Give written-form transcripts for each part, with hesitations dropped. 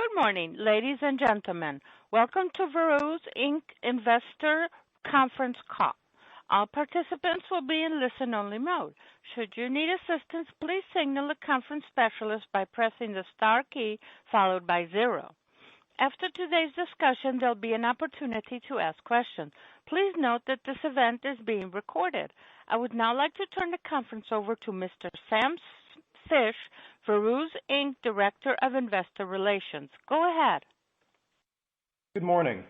Good morning, ladies and gentlemen. Welcome to Veru's Inc. Investor Conference Call. All participants will be in listen-only mode. Should you need assistance, please signal a conference specialist by pressing the star key followed by 0. After today's discussion, there'll be an opportunity to ask questions. Please note that this event is being recorded. I would now like to turn the conference over to Mr. Sam Fish, Veru's Inc. Director of Investor Relations. Go ahead. Good morning.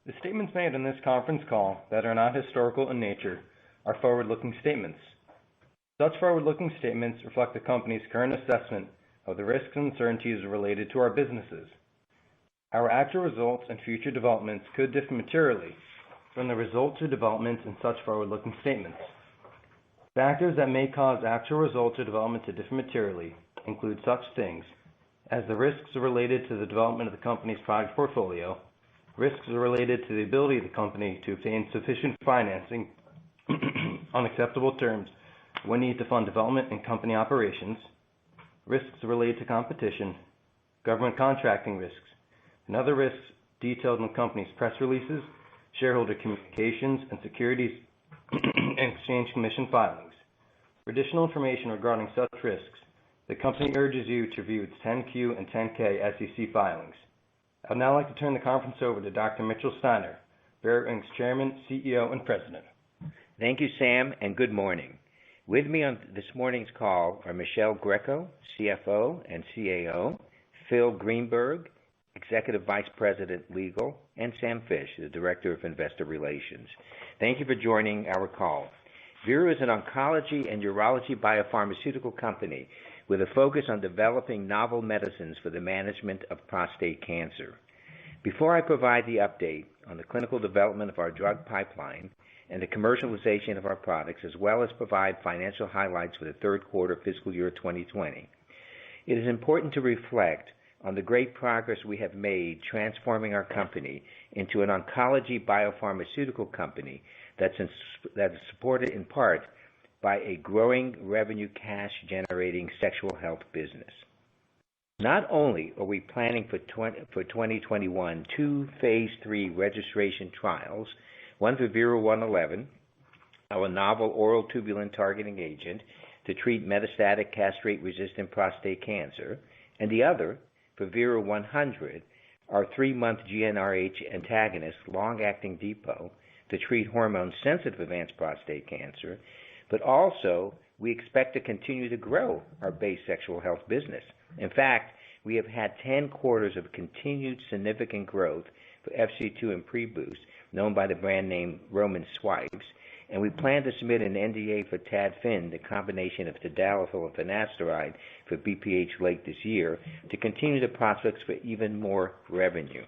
The statements made in this conference call that are not historical in nature are forward-looking statements. Such forward-looking statements reflect the company's current assessment of the risks and uncertainties related to our businesses. Our actual results and future developments could differ materially from the results or developments in such forward-looking statements. Factors that may cause actual results or development to differ materially include such things as the risks related to the development of the company's product portfolio, risks related to the ability of the company to obtain sufficient financing on acceptable terms when needed to fund development and company operations, risks related to competition, government contracting risks, and other risks detailed in the company's press releases, shareholder communications, and Securities and Exchange Commission filings. For additional information regarding such risks, the company urges you to review its 10-Q and 10-K SEC filings. I would now like to turn the conference over to Dr. Mitchell Steiner, Veru Inc.'s Chairman, CEO, and President. Thank you, Sam, and good morning. With me on this morning's call are Michelle Greco, CFO and CAO, Phil Greenberg, Executive Vice President, Legal, and Sam Fish, the Director of Investor Relations. Thank you for joining our call. Veru is an oncology and urology biopharmaceutical company with a focus on developing novel medicines for the management of prostate cancer. Before I provide the update on the clinical development of our drug pipeline and the commercialization of our products, as well as provide financial highlights for the third quarter fiscal year 2020, it is important to reflect on the great progress we have made transforming our company into an oncology biopharmaceutical company that is supported in part by a growing revenue cash-generating sexual health business. Not only are we planning for 2021 2 Phase 3 registration trials, one for Veru-111, our novel oral tubulin targeting agent to treat metastatic castrate-resistant prostate cancer, and the other for Veru-100, our 3-month GnRH antagonist long-acting depot to treat hormone-sensitive advanced prostate cancer, but also we expect to continue to grow our base sexual health business. In fact, we have had 10 quarters of continued significant growth for FC2 and Pre-Boost, known by the brand name Roman Swipes, and we plan to submit an NDA for Tadfin, the combination of tadalafil and finasteride for BPH late this year, to continue the prospects for even more revenue.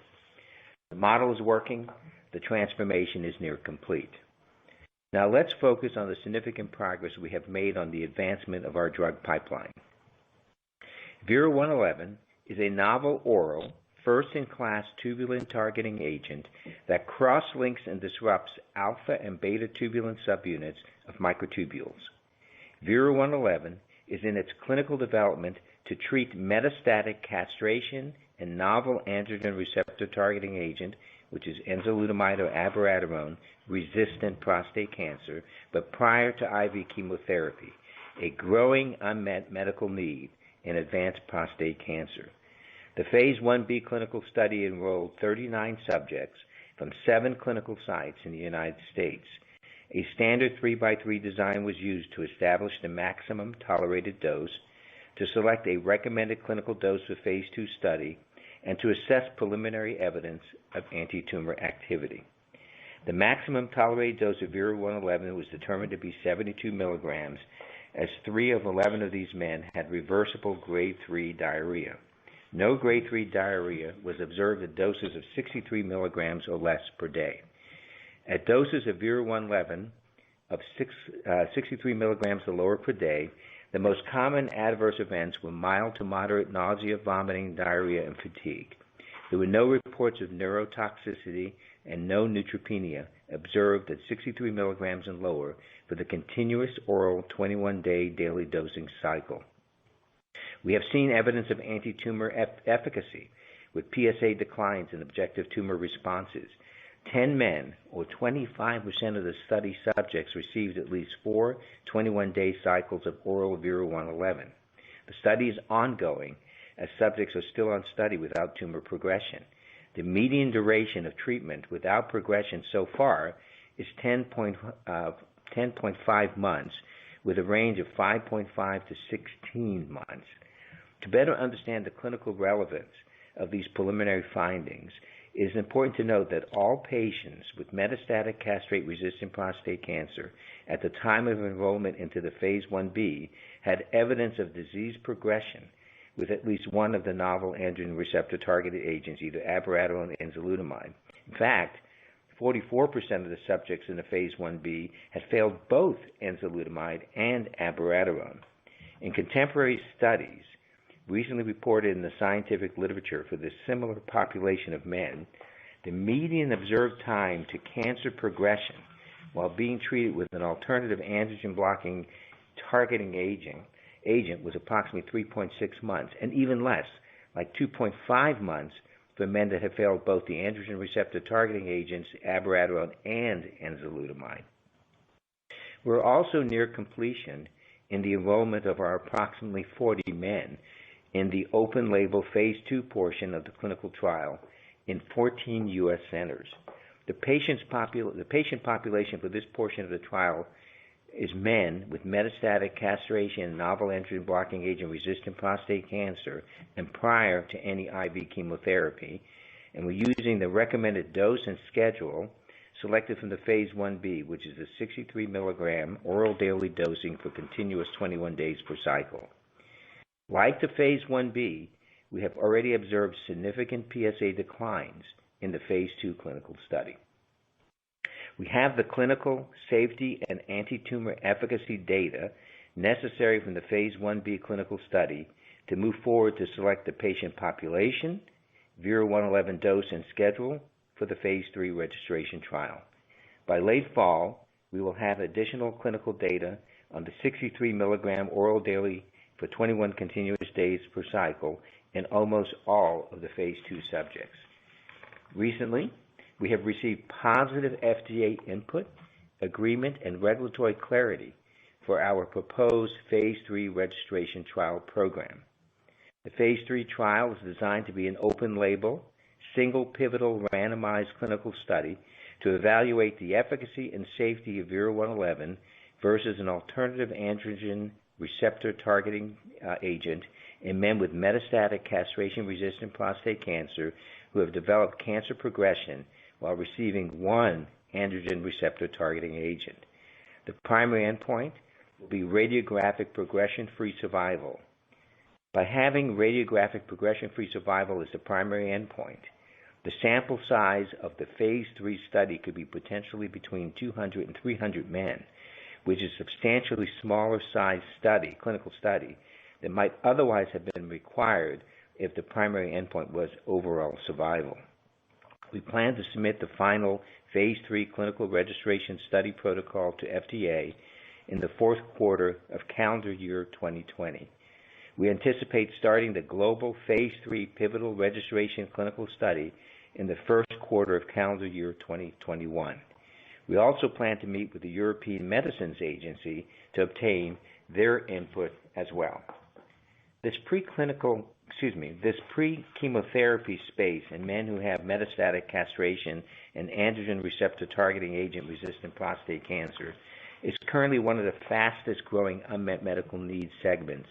The model is working. The transformation is near complete. Now let's focus on the significant progress we have made on the advancement of our drug pipeline. Veru-111 is a novel oral, first-in-class tubulin targeting agent that cross-links and disrupts alpha and beta tubulin subunits of microtubules. Veru-111 is in its clinical development to treat metastatic castration and novel androgen receptor targeting agent, which is enzalutamide or abiraterone, resistant prostate cancer, but prior to IV chemotherapy, a growing unmet medical need in advanced prostate cancer. The Phase 1b clinical study enrolled 39 subjects from 7 clinical sites in the United States. A standard 3x3 design was used to establish the maximum tolerated dose, to select a recommended clinical dose for Phase 2 study, and to assess preliminary evidence of anti-tumor activity. The maximum tolerated dose of Veru-111 was determined to be 72 milligrams, as 3 of 11 of these men had reversible grade 3 diarrhea. No grade 3 diarrhea was observed at doses of 63 milligrams or less per day. At doses of Veru-111 of 63 milligrams or lower per day, the most common adverse events were mild to moderate nausea, vomiting, diarrhea, and fatigue. There were no reports of neurotoxicity and no neutropenia observed at 63 milligrams and lower for the continuous oral 21-day daily dosing cycle. We have seen evidence of anti-tumor efficacy with PSA declines in objective tumor responses. 10 men, or 25% of the study subjects, received at least 4 21-day cycles of oral Veru-111. The study is ongoing as subjects are still on study without tumor progression. The median duration of treatment without progression so far is 10.5 months, with a range of 5.5 to 16 months. To better understand the clinical relevance of these preliminary findings, it is important to note that all patients with metastatic castrate-resistant prostate cancer at the time of enrollment into the Phase 1b had evidence of disease progression with at least one of the novel androgen receptor-targeted agents, either abiraterone or enzalutamide. In fact, 44% of the subjects in the Phase 1b had failed both enzalutamide and abiraterone. In contemporary studies recently reported in the scientific literature for this similar population of men, the median observed time to cancer progression while being treated with an alternative androgen-blocking targeting agent was approximately 3.6 months, and even less, like 2.5 months, for men that have failed both the androgen receptor targeting agents, abiraterone and enzalutamide. We're also near completion in the enrollment of our approximately 40 men in the open-label Phase 2 portion of the clinical trial in 14 U.S. centers. The patient population for this portion of the trial is men with metastatic castration and novel androgen-blocking agent resistant prostate cancer and prior to any IV chemotherapy, and we're using the recommended dose and schedule selected from the Phase 1b, which is a 63 milligram oral daily dosing for continuous 21 days per cycle. Like the Phase 1b, we have already observed significant PSA declines in the Phase 2 clinical study. We have the clinical, safety, and anti-tumor efficacy data necessary from the Phase 1b clinical study to move forward to select the patient population, Veru-111 dose and schedule for the Phase 3 registration trial. By late fall, we will have additional clinical data on the 63 milligram oral daily for 21 continuous days per cycle in almost all of the Phase 2 subjects. Recently, we have received positive FDA input, agreement, and regulatory clarity for our proposed Phase 3 registration trial program. The Phase 3 trial is designed to be an open-label, single pivotal randomized clinical study to evaluate the efficacy and safety of Veru-111 versus an alternative androgen receptor targeting agent in men with metastatic castration-resistant prostate cancer who have developed cancer progression while receiving one androgen receptor targeting agent. The primary endpoint will be radiographic progression-free survival. By having radiographic progression-free survival as the primary endpoint, the sample size of the Phase 3 study could be potentially between 200 and 300 men, which is a substantially smaller size study, clinical study, that might otherwise have been required if the primary endpoint was overall survival. We plan to submit the final Phase 3 clinical registration study protocol to FDA in the fourth quarter of calendar year 2020. We anticipate starting the global Phase 3 pivotal registration clinical study in the first quarter of calendar year 2021. We also plan to meet with the European Medicines Agency to obtain their input as well. This pre-chemotherapy space in men who have metastatic castration and androgen receptor targeting agent resistant prostate cancer is currently one of the fastest growing unmet medical needs segments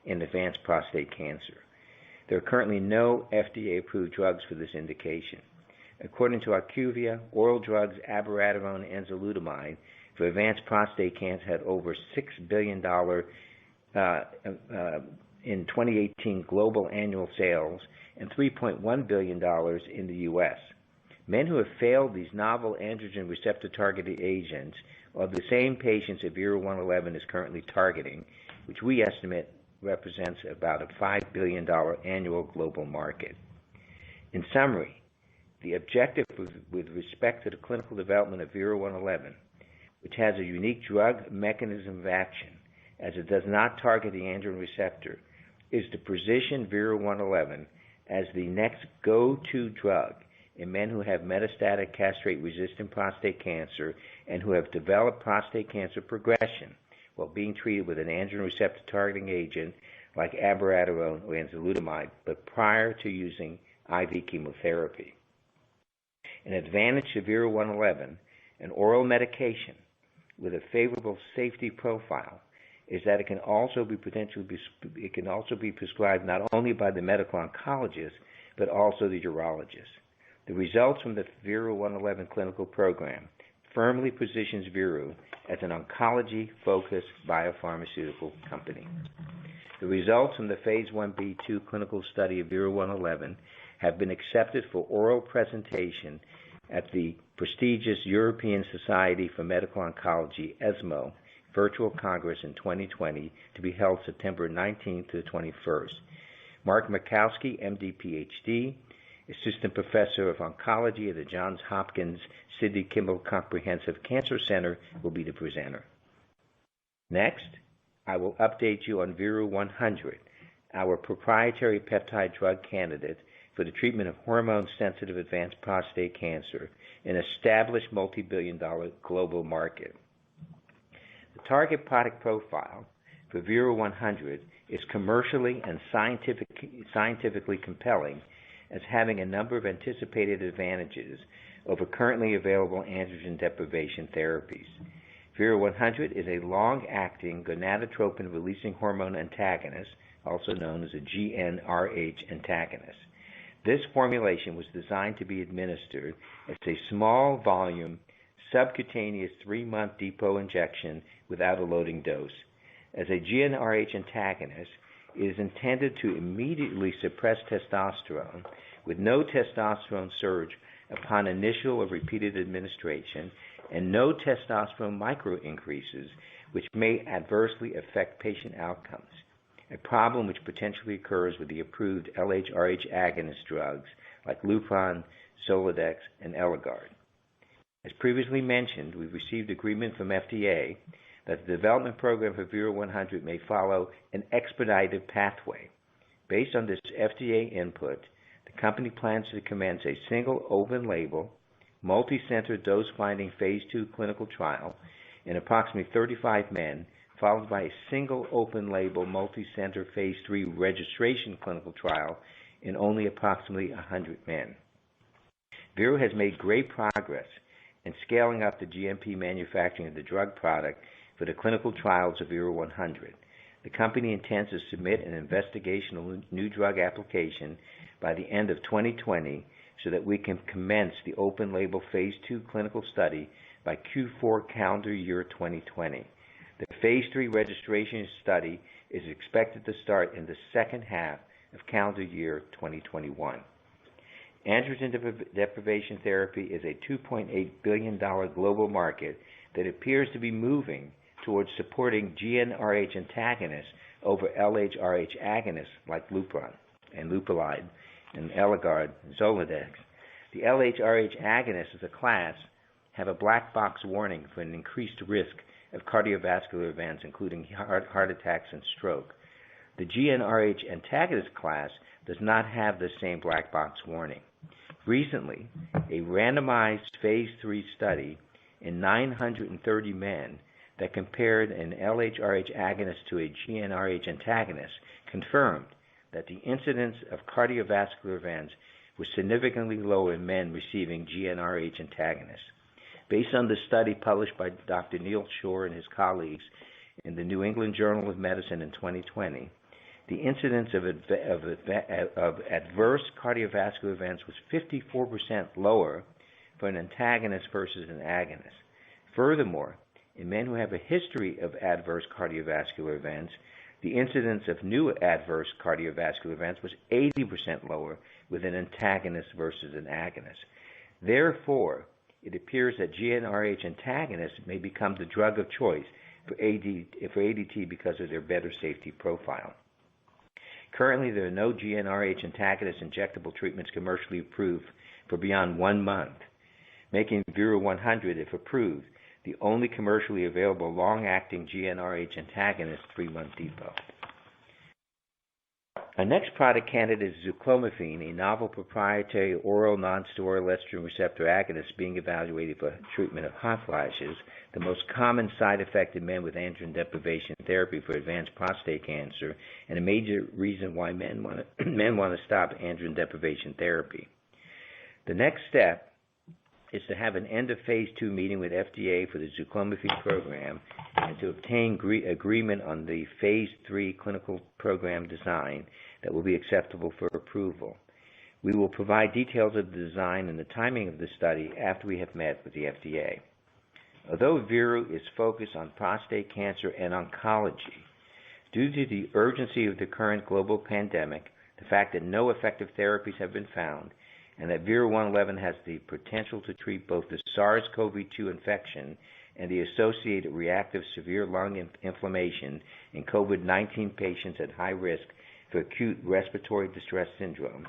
in advanced prostate cancer. There are currently no FDA-approved drugs for this indication. According to IQVIA, oral drugs abiraterone and enzalutamide for advanced prostate cancer had over $6 billion in 2018 global annual sales and $3.1 billion in the U.S. Men who have failed these novel androgen receptor targeted agents are the same patients that Veru-111 is currently targeting, which we estimate represents about a $5 billion annual global market. In summary, the objective with respect to the clinical development of Veru-111, which has a unique drug mechanism of action, as it does not target the androgen receptor, is to position Veru-111 as the next go-to drug in men who have metastatic castrate-resistant prostate cancer and who have developed prostate cancer progression while being treated with an androgen receptor targeting agent like abiraterone or enzalutamide, but prior to using IV chemotherapy. An advantage to Veru-111, an oral medication with a favorable safety profile, is that it can also be prescribed not only by the medical oncologist but also the urologist. The results from the Veru-111 clinical program firmly positions Veru as an oncology-focused biopharmaceutical company. The results from the Phase 1b/2 clinical study of Veru-111 have been accepted for oral presentation at the prestigious European Society for Medical Oncology, ESMO, Virtual Congress in 2020 to be held September 19th to the 21st. Mark Makowski, MD, PhD, Assistant Professor of Oncology at the Johns Hopkins Sidney Kimmel Comprehensive Cancer Center, will be the presenter. Next, I will update you on Veru-100, our proprietary peptide drug candidate for the treatment of hormone-sensitive advanced prostate cancer, an established multi-billion-dollar global market. The target product profile for Veru-100 is commercially and scientifically compelling as having a number of anticipated advantages over currently available androgen deprivation therapies. Veru-100 is a long-acting gonadotropin-releasing hormone antagonist, also known as a GnRH antagonist. This formulation was designed to be administered as a small volume, subcutaneous 3-month depot injection without a loading dose. As a GnRH antagonist, it is intended to immediately suppress testosterone with no testosterone surge upon initial or repeated administration and no testosterone micro-increases, which may adversely affect patient outcomes, a problem which potentially occurs with the approved LHRH agonist drugs like Lupron, Zoladex, and Eligard. As previously mentioned, we've received agreement from FDA that the development program for Veru-100 may follow an expedited pathway. Based on this FDA input, the company plans to commence a single open-label, multi-center dose-finding Phase 2 clinical trial in approximately 35 men, followed by a single open-label, multi-center Phase 3 registration clinical trial in only approximately 100 men. Veru has made great progress in scaling up the GMP manufacturing of the drug product for the clinical trials of Veru-100. The company intends to submit an investigational new drug application by the end of 2020 so that we can commence the open-label Phase 2 clinical study by Q4 calendar year 2020. The Phase 3 registration study is expected to start in the second half of calendar year 2021. Androgen deprivation therapy is a $2.8 billion global market that appears to be moving towards supporting GnRH antagonists over LHRH agonists like Lupron and Lupulide and Eligard and Zoladex. The LHRH agonists as a class have a black box warning for an increased risk of cardiovascular events, including heart attacks and stroke. The GnRH antagonist class does not have the same black box warning. Recently, a randomized Phase 3 study in 930 men that compared an LHRH agonist to a GnRH antagonist confirmed that the incidence of cardiovascular events was significantly lower in men receiving GnRH antagonists. Based on the study published by Dr. Neil Shore and his colleagues in the New England Journal of Medicine in 2020, the incidence of adverse cardiovascular events was 54% lower for an antagonist versus an agonist. Furthermore, in men who have a history of adverse cardiovascular events, the incidence of new adverse cardiovascular events was 80% lower with an antagonist versus an agonist. Therefore, it appears that GnRH antagonists may become the drug of choice for ADT because of their better safety profile. Currently, there are no GnRH antagonist injectable treatments commercially approved for beyond 1 month, making Veru-100, if approved, the only commercially available long-acting GnRH antagonist 3-month depot. Our next product candidate is zuclomiphene, a novel proprietary oral non-steroidal estrogen receptor agonist being evaluated for treatment of hot flashes, the most common side effect in men with androgen deprivation therapy for advanced prostate cancer, and a major reason why men want to stop androgen deprivation therapy. The next step is to have an end of phase 2 meeting with FDA for the zuclomiphene program and to obtain agreement on the phase 3 clinical program design that will be acceptable for approval. We will provide details of the design and the timing of the study after we have met with the FDA. Although Veru is focused on prostate cancer and oncology, due to the urgency of the current global pandemic, the fact that no effective therapies have been found, and that VERU-111 has the potential to treat both the SARS-CoV-2 infection and the associated reactive severe lung inflammation in COVID-19 patients at high risk for acute respiratory distress syndrome,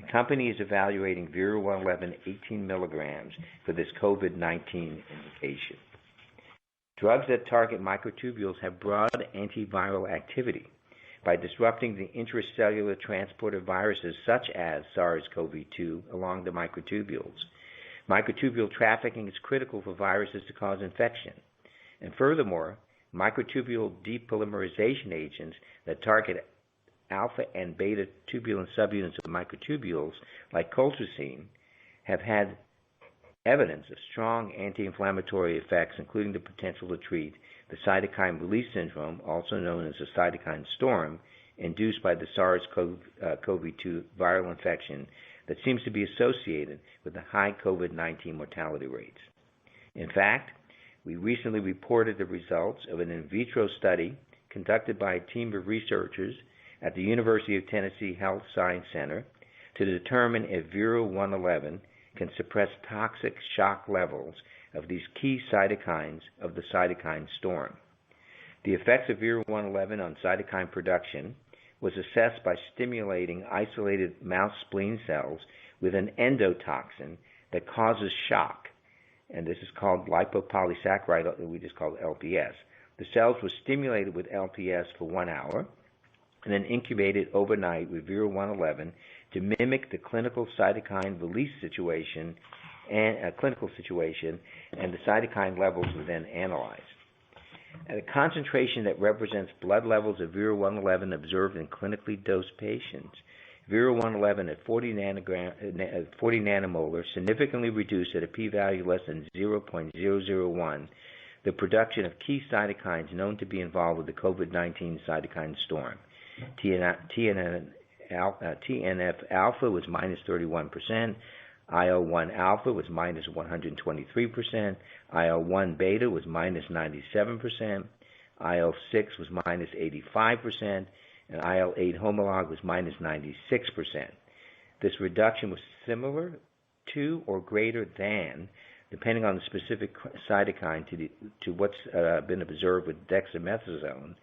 the company is evaluating VERU-111 18 milligrams for this COVID-19 indication. Drugs that target microtubules have broad antiviral activity by disrupting the intracellular transporter viruses such as SARS-CoV-2 along the microtubules. Microtubule trafficking is critical for viruses to cause infection. And furthermore, microtubule depolymerization agents that target alpha and beta tubulin subunits of microtubules, like colchicine, have had evidence of strong anti-inflammatory effects, including the potential to treat the cytokine release syndrome, also known as a cytokine storm, induced by the SARS-CoV-2 viral infection that seems to be associated with the high COVID-19 mortality rates. In fact, we recently reported the results of an in vitro study conducted by a team of researchers at the University of Tennessee Health Science Center to determine if VERU-111 can suppress toxic shock levels of these key cytokines of the cytokine storm. The effects of VERU-111 on cytokine production was assessed by stimulating isolated mouse spleen cells with an endotoxin that causes shock, and this is called lipopolysaccharide, we just call it LPS. The cells were stimulated with LPS for 1 hour and then incubated overnight with VERU-111 to mimic the clinical cytokine release situation and the cytokine levels were then analyzed. At a concentration that represents blood levels of VERU-111 observed in clinically dosed patients, VERU-111 at 40 nanomolar significantly reduced at a p-value less than 0.001 the production of key cytokines known to be involved with the COVID-19 cytokine storm. TNF-alpha was minus 31%, IL-1 alpha was minus 123%, IL-1 beta was minus 97%, IL-6 was minus 85%, and IL-8 homolog was minus 96%. This reduction was similar to or greater than, depending on the specific cytokine, to what's been observed with dexamethasone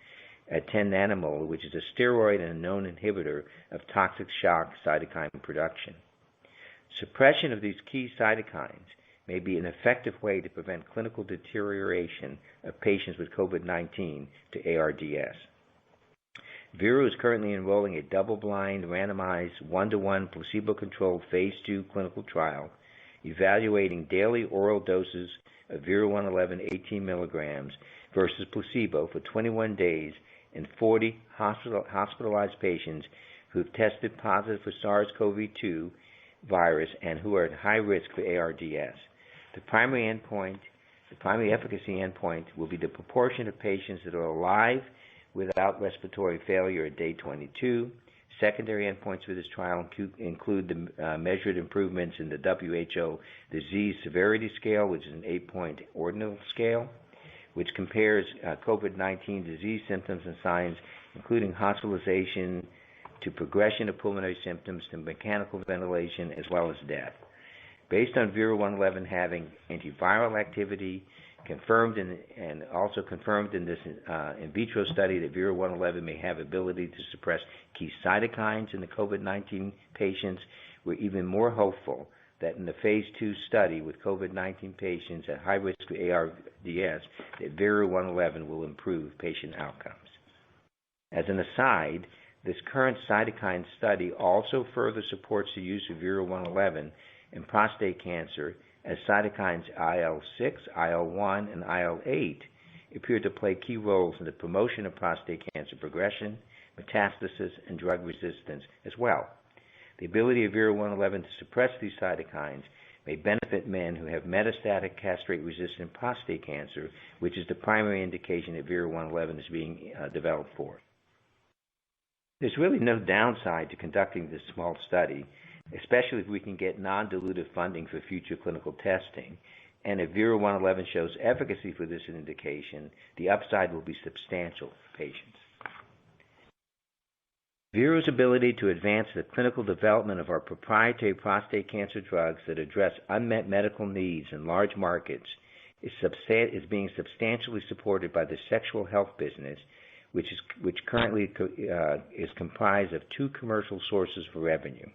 at 10 nanomolar, which is a steroid and a known inhibitor of toxic shock cytokine production. Suppression of these key cytokines may be an effective way to prevent clinical deterioration of patients with COVID-19 to ARDS. Veru is currently enrolling a double-blind, randomized, 1-to-1 placebo-controlled phase 2 clinical trial evaluating daily oral doses of VERU-111 18 milligrams versus placebo for 21 days in 40 hospitalized patients who have tested positive for SARS-CoV-2 virus and who are at high risk for ARDS. The primary efficacy endpoint will be the proportion of patients that are alive without respiratory failure at day 22. Secondary endpoints for this trial include the measured improvements in the WHO Disease Severity Scale, which is an 8-point ordinal scale, which compares COVID-19 disease symptoms and signs, including hospitalization, to progression of pulmonary symptoms, to mechanical ventilation, as well as death. Based on VERU-111 having antiviral activity, confirmed in this in vitro study that VERU-111 may have ability to suppress key cytokines in the COVID-19 patients, we're even more hopeful that in the phase 2 study with COVID-19 patients at high risk for ARDS, that VERU-111 will improve patient outcomes. As an aside, This current cytokine study also further supports the use of VERU-111 in prostate cancer, as cytokines IL-6, IL-1, and IL-8 appear to play key roles in the promotion of prostate cancer progression, metastasis, and drug resistance as well. The ability of VERU-111 to suppress these cytokines may benefit men who have metastatic castrate-resistant prostate cancer, which is the primary indication that VERU-111 is being developed for. There's really no downside to conducting this small study, especially if we can get non-dilutive funding for future clinical testing. And if VERU-111 shows efficacy for this indication, the upside will be substantial for patients. Veru's ability to advance the clinical development of our proprietary prostate cancer drugs that address unmet medical needs in large markets is being substantially supported by the sexual health business, which currently is comprised of two commercial sources for revenue: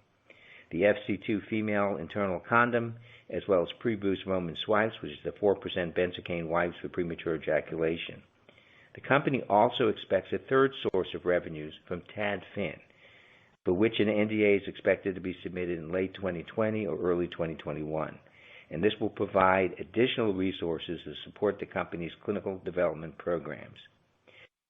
the FC2 female internal condom, as well as pre-boost Roman swipes, which is the 4% benzocaine wipes for premature ejaculation. The company also expects a third source of revenues from Tadfin, for which an NDA is expected to be submitted in late 2020 or early 2021, and this will provide additional resources to support the company's clinical development programs.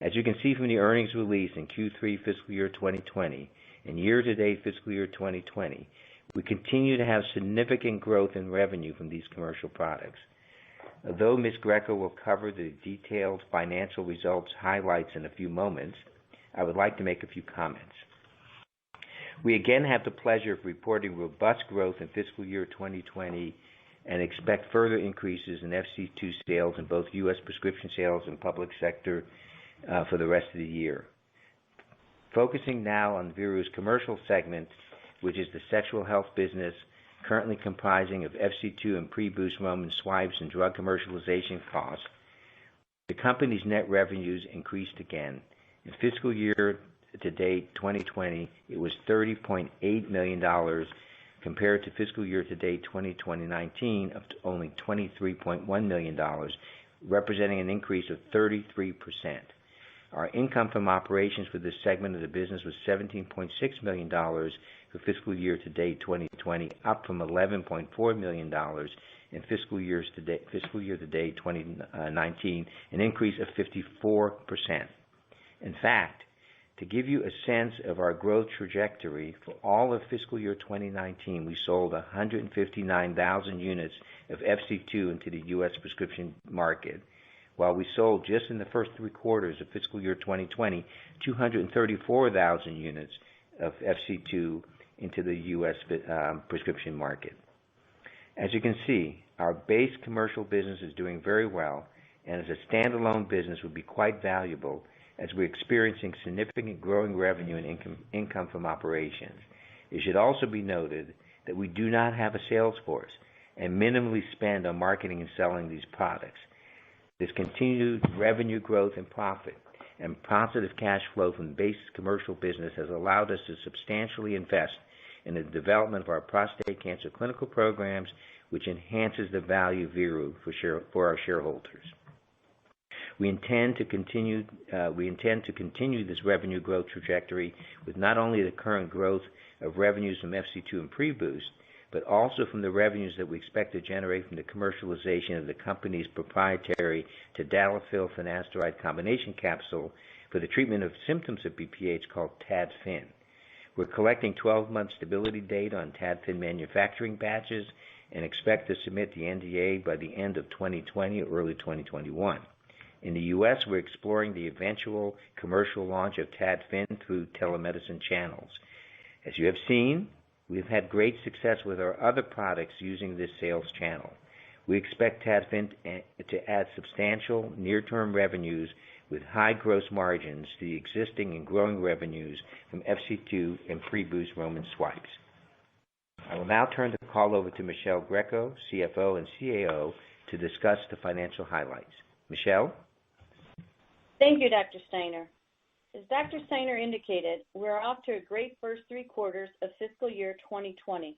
As you can see from the earnings release in Q3 fiscal year 2020 and year-to-date fiscal year 2020, we continue to have significant growth in revenue from these commercial products. Although Ms. Greco will cover the detailed financial results highlights in a few moments, I would like to make a few comments. We again have the pleasure of reporting robust growth in fiscal year 2020 and expect further increases in FC2 sales in both U.S. prescription sales and public sector for the rest of the year. Focusing now on Veru's commercial segment, which is the sexual health business, currently comprising of FC2 and pre-boost Roman swipes and drug commercialization costs, the company's net revenues increased again. In fiscal year to date 2020, it was $30.8 million compared to fiscal year to date 2019 of only $23.1 million, representing an increase of 33%. Our income from operations for this segment of the business was $17.6 million for fiscal year to date 2020, up from $11.4 million in fiscal year to date 2019, an increase of 54%. In fact, to give you a sense of our growth trajectory, for all of fiscal year 2019, we sold 159,000 units of FC2 into the U.S. prescription market, while we sold just in the first 3 quarters of fiscal year 2020, 234,000 units of FC2 into the U.S. prescription market. As you can see, our base commercial business is doing very well, and as a standalone business would be quite valuable, as we're experiencing significant growing revenue and income from operations. It should also be noted that we do not have a sales force and minimally spend on marketing and selling these products. This continued revenue growth and profit and positive cash flow from the base commercial business has allowed us to substantially invest in the development of our prostate cancer clinical programs, which enhances the value of Veru for our shareholders. We intend to continue this revenue growth trajectory with not only the current growth of revenues from FC2 and pre-boost, but also from the revenues that we expect to generate from the commercialization of the company's proprietary tadalafil finasteride combination capsule for the treatment of symptoms of BPH called Tadfin. We're collecting 12-month stability data on Tadfin manufacturing batches and expect to submit the NDA by the end of 2020 or early 2021. In the U.S., we're exploring the eventual commercial launch of Tadfin through telemedicine channels. As you have seen, we've had great success with our other products using this sales channel. We expect Tadfin to add substantial near-term revenues with high gross margins to the existing and growing revenues from FC2 and pre-boost Roman swipes. I will now turn the call over to Michelle Greco, CFO and CAO, to discuss the financial highlights. Michelle? Thank you, Dr. Steiner. As Dr. Steiner indicated, we're off to a great first 3 quarters of fiscal year 2020.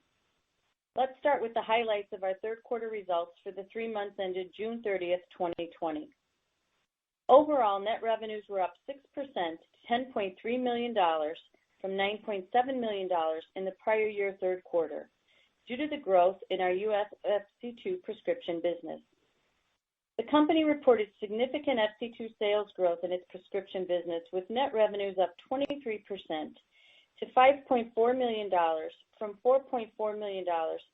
Let's start with the highlights of our third quarter results for the 3 months ended June 30th, 2020. Overall, net revenues were up 6% to $10.3 million from $9.7 million in the prior year third quarter due to the growth in our U.S. FC2 prescription business. The company reported significant FC2 sales growth in its prescription business, with net revenues up 23% to $5.4 million from $4.4 million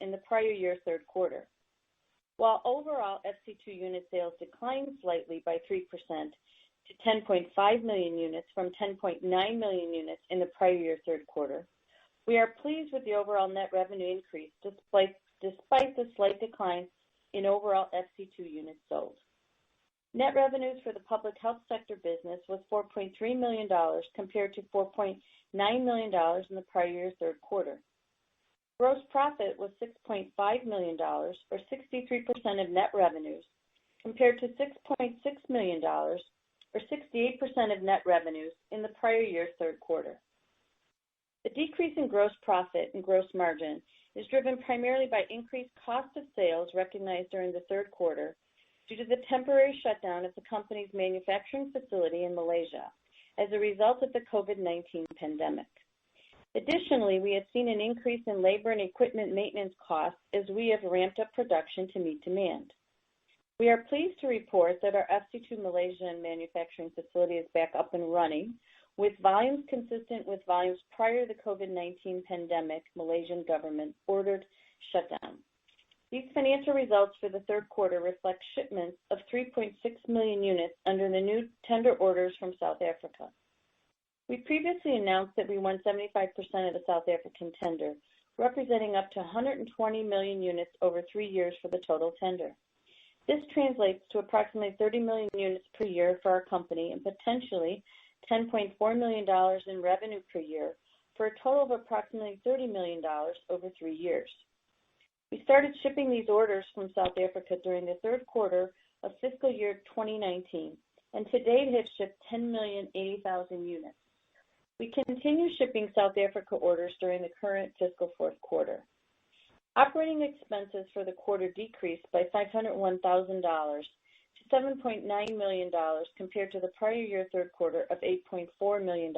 in the prior year third quarter. While overall FC2 unit sales declined slightly by 3% to 10.5 million units from 10.9 million units in the prior year third quarter, we are pleased with the overall net revenue increase despite the slight decline in overall FC2 units sold. Net revenues for the public health sector business was $4.3 million compared to $4.9 million in the prior year third quarter. Gross profit was $6.5 million, or 63% of net revenues, compared to $6.6 million, or 68% of net revenues in the prior year third quarter. The decrease in gross profit and gross margin is driven primarily by increased cost of sales recognized during the third quarter due to the temporary shutdown of the company's manufacturing facility in Malaysia as a result of the COVID-19 pandemic. Additionally, we have seen an increase in labor and equipment maintenance costs as we have ramped up production to meet demand. We are pleased to report that our FC2 Malaysian manufacturing facility is back up and running, with volumes consistent with volumes prior to the COVID-19 pandemic Malaysian government ordered shutdown. These financial results for the third quarter reflect shipments of 3.6 million units under the new tender orders from South Africa. We previously announced that we won 75% of the South African tender, representing up to 120 million units over 3 years for the total tender. This translates to approximately 30 million units per year for our company and potentially $10.4 million in revenue per year for a total of approximately $30 million over 3 years. We started shipping these orders from South Africa during the third quarter of fiscal year 2019 and to date have shipped 10,080,000 units. We continue shipping South Africa orders during the current fiscal fourth quarter. Operating expenses for the quarter decreased by $501,000 to $7.9 million compared to the prior year third quarter of $8.4 million,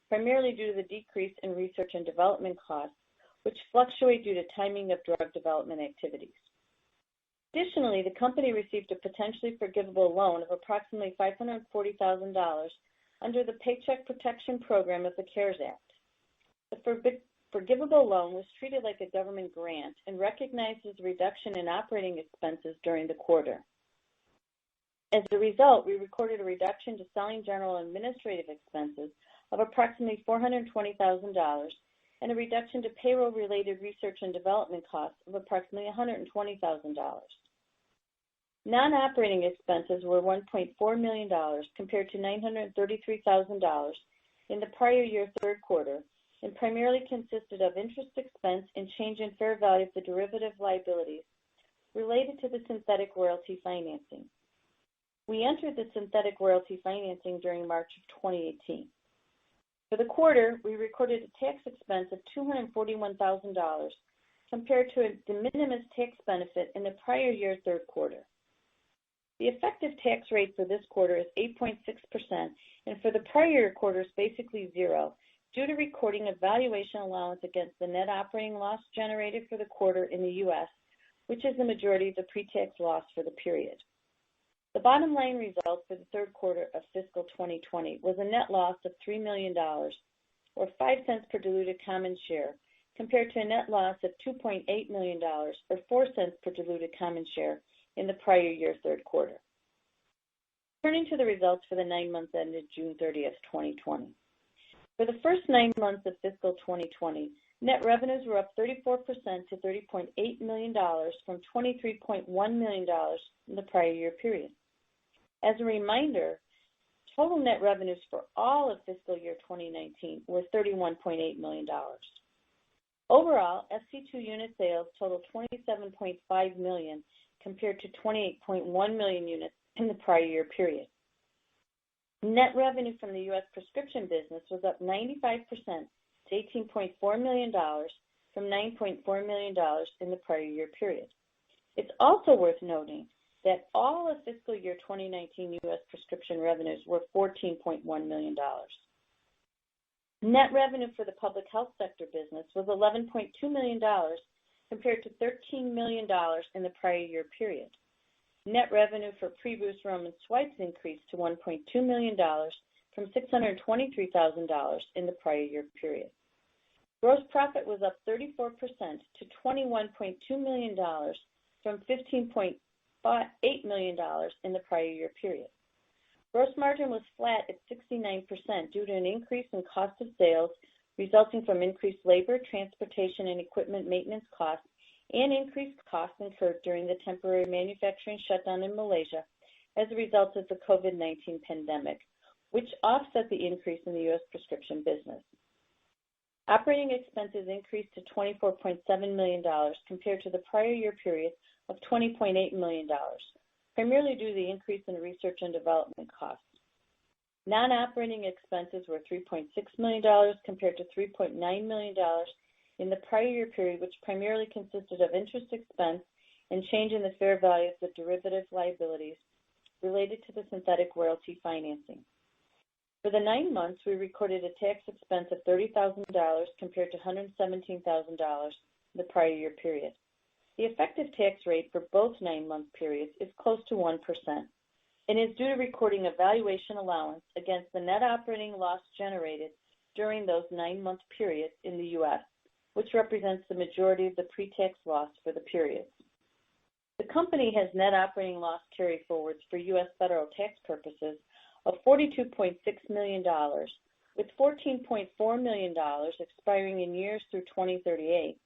primarily due to the decrease in research and development costs, which fluctuate due to timing of drug development activities. Additionally, the company received a potentially forgivable loan of approximately $540,000 under the Paycheck Protection Program of the CARES Act. The forgivable loan was treated like a government grant and recognized as a reduction in operating expenses during the quarter. As a result, we recorded a reduction to selling general and administrative expenses of approximately $420,000 and a reduction to payroll-related research and development costs of approximately $120,000. Non-operating expenses were $1.4 million compared to $933,000 in the prior year third quarter and primarily consisted of interest expense and change in fair value of the derivative liabilities related to the synthetic royalty financing. We entered the synthetic royalty financing during March of 2018. For the quarter, we recorded a tax expense of $241,000 compared to a de minimis tax benefit in the prior year third quarter. The effective tax rate for this quarter is 8.6%, and for the prior year quarter is basically zero, due to recording a valuation allowance against the net operating loss generated for the quarter in the U.S., which is the majority of the pre-tax loss for the period. The bottom line result for the third quarter of fiscal 2020 was a net loss of $3 million, or 5 cents per diluted common share, compared to a net loss of $2.8 million, or 4 cents per diluted common share in the prior year third quarter. Turning to the results for the 9 months ended June 30th, 2020. For the first 9 months of fiscal 2020, net revenues were up 34% to $30.8 million from $23.1 million in the prior year period. As a reminder, total net revenues for all of fiscal year 2019 were $31.8 million. Overall, FC2 unit sales totaled 27.5 million compared to 28.1 million units in the prior year period. Net revenue from the U.S. prescription business was up 95% to $18.4 million from $9.4 million in the prior year period. It's also worth noting that all of fiscal year 2019 U.S. prescription revenues were $14.1 million. Net revenue for the public health sector business was $11.2 million compared to $13 million in the prior year period. Net revenue for pre-boost Roman swipes increased to $1.2 million from $623,000 in the prior year period. Gross profit was up 34% to $21.2 million from $15.8 million in the prior year period. Gross margin was flat at 69% due to an increase in cost of sales resulting from increased labor, transportation, and equipment maintenance costs and increased costs incurred during the temporary manufacturing shutdown in Malaysia as a result of the COVID-19 pandemic, which offset the increase in the U.S. prescription business. Operating expenses increased to $24.7 million compared to the prior year period of $20.8 million, primarily due to the increase in research and development costs. Non-operating expenses were $3.6 million compared to $3.9 million in the prior year period, which primarily consisted of interest expense and change in the fair value of the derivative liabilities related to the synthetic royalty financing. For the 9 months, we recorded a tax expense of $30,000 compared to $117,000 in the prior year period. The effective tax rate for both 9-month periods is close to 1% and is due to recording a valuation allowance against the net operating loss generated during those 9-month periods in the U.S., which represents the majority of the pre-tax loss for the periods. The company has net operating loss carryforwards for U.S. federal tax purposes of $42.6 million, with $14.4 million expiring in years through 2038,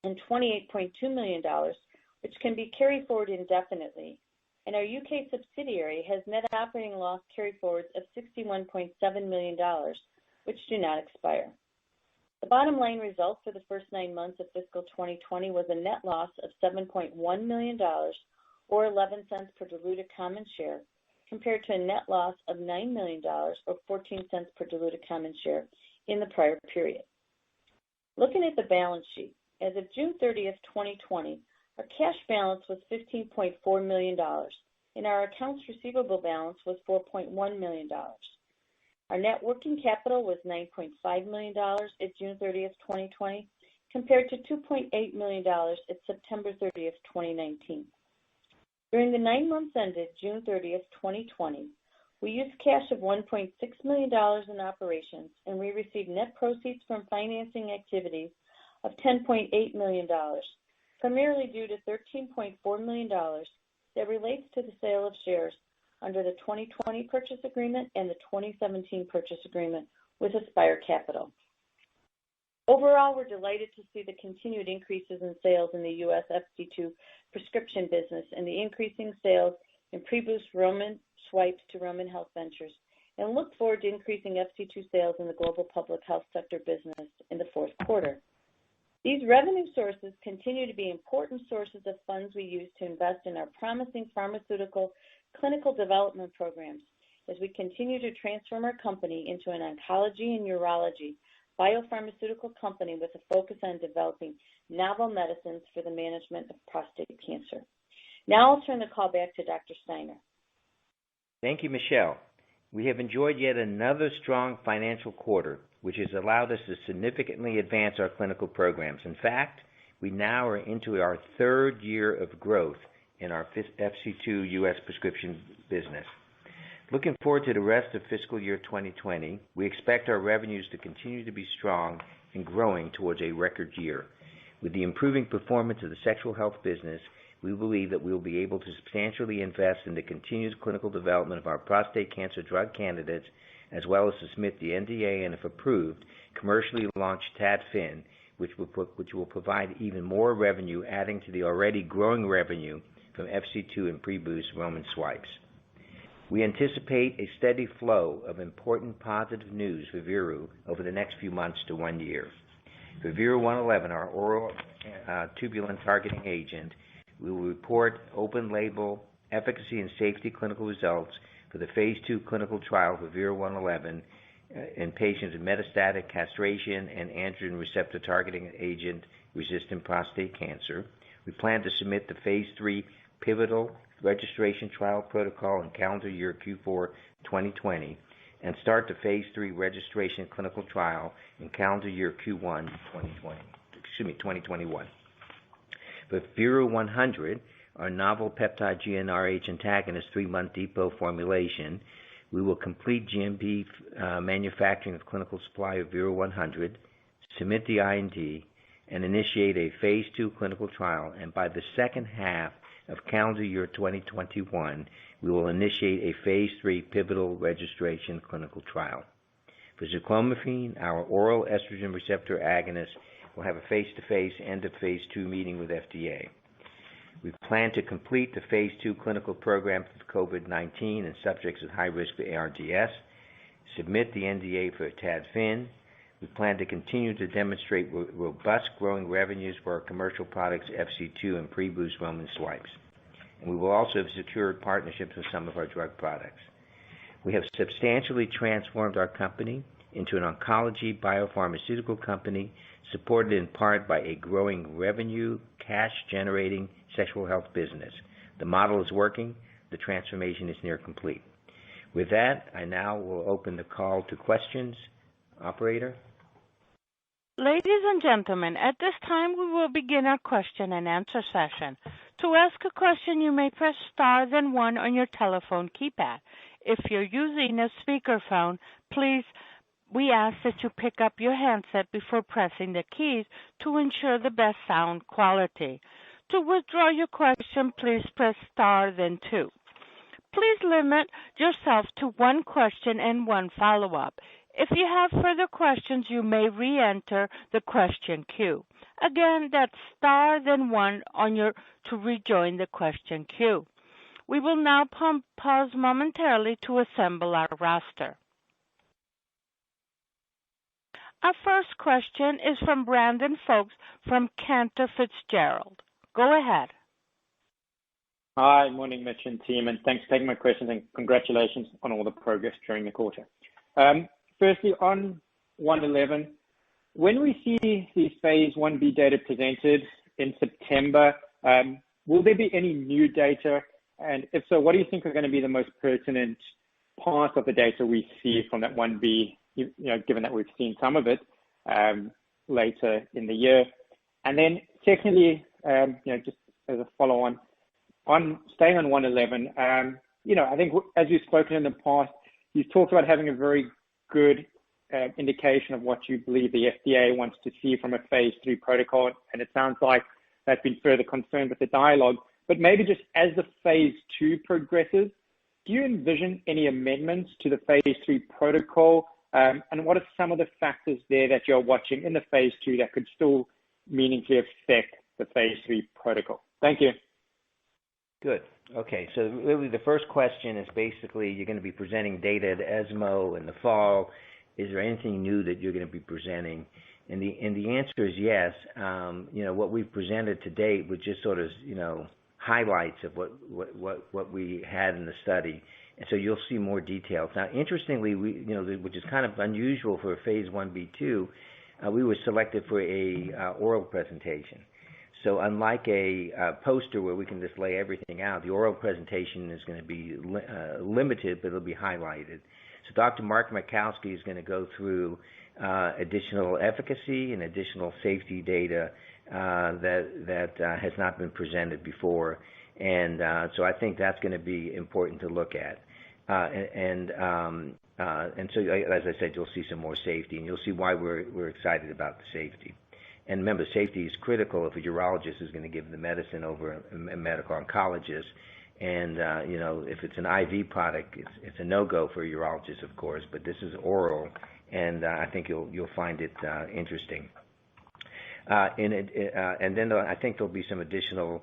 and $28.2 million, which can be carried forward indefinitely. And our UK subsidiary has net operating loss carryforwards of $61.7 million, which do not expire. The bottom line result for the first 9 months of fiscal 2020 was a net loss of $7.1 million, or 11 cents per diluted common share, compared to a net loss of $9 million, or 14 cents per diluted common share in the prior period. Looking at the balance sheet, as of June 30th, 2020, our cash balance was $15.4 million, and our accounts receivable balance was $4.1 million. Our net working capital was $9.5 million at June 30th, 2020, compared to $2.8 million at September 30th, 2019. During the 9 months ended June 30th, 2020, we used cash of $1.6 million in operations, and we received net proceeds from financing activities of $10.8 million, primarily due to $13.4 million that relates to the sale of shares under the 2020 purchase agreement and the 2017 purchase agreement with Aspire Capital. Overall, we're delighted to see the continued increases in sales in the U.S. FC2 prescription business and the increasing sales in pre-boost Roman swipes to Roman Health Ventures, and look forward to increasing FC2 sales in the global public health sector business in the fourth quarter. These revenue sources continue to be important sources of funds we use to invest in our promising pharmaceutical clinical development programs as we continue to transform our company into an oncology and urology biopharmaceutical company with a focus on developing novel medicines for the management of prostate cancer. Now I'll turn the call back to Dr. Steiner. Thank you, Michelle. We have enjoyed yet another strong financial quarter, which has allowed us to significantly advance our clinical programs. In fact, we now are into our 3rd year of growth in our FC2 U.S. prescription business. Looking forward to the rest of fiscal year 2020, we expect our revenues to continue to be strong and growing towards a record year. With the improving performance of the sexual health business, we believe that we will be able to substantially invest in the continued clinical development of our prostate cancer drug candidates, as well as to submit the NDA and, if approved, commercially launch Tadfin, which will provide even more revenue, adding to the already growing revenue from FC2 and pre-boost Roman swipes. We anticipate a steady flow of important positive news for Veru over the next few months to 1 year. For Veru 111, our oral tubulin targeting agent, we will report open-label efficacy and safety clinical results for the Phase 2 clinical trial for Veru 111 in patients with metastatic castration and androgen receptor targeting agent resistant prostate cancer. We plan to submit the Phase 3 pivotal registration trial protocol in calendar year Q4 2020, and start the phase 3 registration clinical trial in calendar year Q1 2021. For Veru 100, our novel peptide GnRH antagonist 3-month depot formulation, we will complete GMP manufacturing of clinical supply of Veru 100, submit the IND, and initiate a phase 2 clinical trial, and by the second half of calendar year 2021, we will initiate a phase 3 pivotal registration clinical trial. For zirclomifene, our oral estrogen receptor agonist, will have a face-to-face end of phase 2 meeting with FDA. We plan to complete the phase 2 clinical program for COVID-19 and subjects with high risk for ARDS, submit the NDA for Tadfin. We plan to continue to demonstrate robust growing revenues for our commercial products FC2 and Pre-Boost Roman swipes. And we will also have secured partnerships with some of our drug products. We have substantially transformed our company into an oncology biopharmaceutical company supported in part by a growing revenue, cash-generating sexual health business. The model is working. The transformation is near complete. With that, I now will open the call to questions. Operator? Ladies and gentlemen, at this time we will begin our question and answer session. To ask a question, you may press star then 1 on your telephone keypad. If you're using a speakerphone, we ask that you pick up your handset before pressing the keys to ensure the best sound quality. To withdraw your question, please press star then 2. Please limit yourself to 1 question and 1 follow-up. If you have further questions, you may re-enter the question queue. Again, that's star then 1 to rejoin the question queue. We will now pause momentarily to assemble our roster. Our first question is from Brandon Folkes from Cantor Fitzgerald. Go ahead. Hi, morning, Mitch and team, and thanks for taking my questions and congratulations on all the progress during the quarter. Firstly, on 111, when we see the phase 1b data presented in September, will there be any new data? And if so, what do you think are going to be the most pertinent part of the data we see from that 1b, given that we've seen some of it later in the year? And then secondly, just as a follow-on, on staying on 111, I think as you've spoken in the past, you've talked about having a very good indication of what you believe the FDA wants to see from a phase 3 protocol, and it sounds like that's been further confirmed with the dialogue. But maybe just as the phase 2 progresses, do you envision any amendments to the phase 3 protocol? And what are some of the factors there that you're watching in the phase 2 that could still meaningfully affect the phase 3 protocol? Thank you. Good. Okay, so really the first question is basically you're going to be presenting data at ESMO in the fall. Is there anything new that you're going to be presenting? And the answer is yes. What we've presented to date was just sort of highlights of what we had in the study, and so you'll see more details. Now, interestingly, which is kind of unusual for a phase 1b2, we were selected for a oral presentation. So unlike a poster where we can just lay everything out, the oral presentation is going to be limited, but it'll be highlighted. So Dr. Mark Makowski is going to go through additional efficacy and additional safety data that has not been presented before, and so I think that's going to be important to look at. And so, as I said, you'll see some more safety, and you'll see why we're excited about the safety. And remember, safety is critical if a urologist is going to give the medicine over a medical oncologist. And, if it's an IV product, it's a no-go for a urologist, of course, but this is oral, and I think you'll find it interesting. And then I think there'll be some additional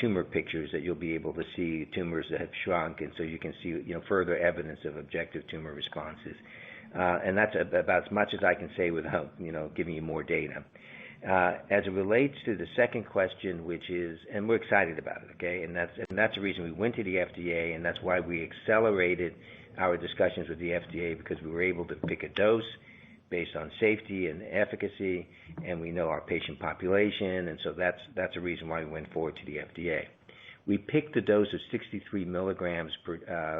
tumor pictures that you'll be able to see, tumors that have shrunk, and so you can see further evidence of objective tumor responses. And that's about as much as I can say without giving you more data. As it relates to the second question, which is, and we're excited about it, okay, and that's the reason we went to the FDA, and that's why we accelerated our discussions with the FDA, because we were able to pick a dose based on safety and efficacy, and we know our patient population, and so that's a reason why we went forward to the FDA. we picked the dose of 63 milligrams per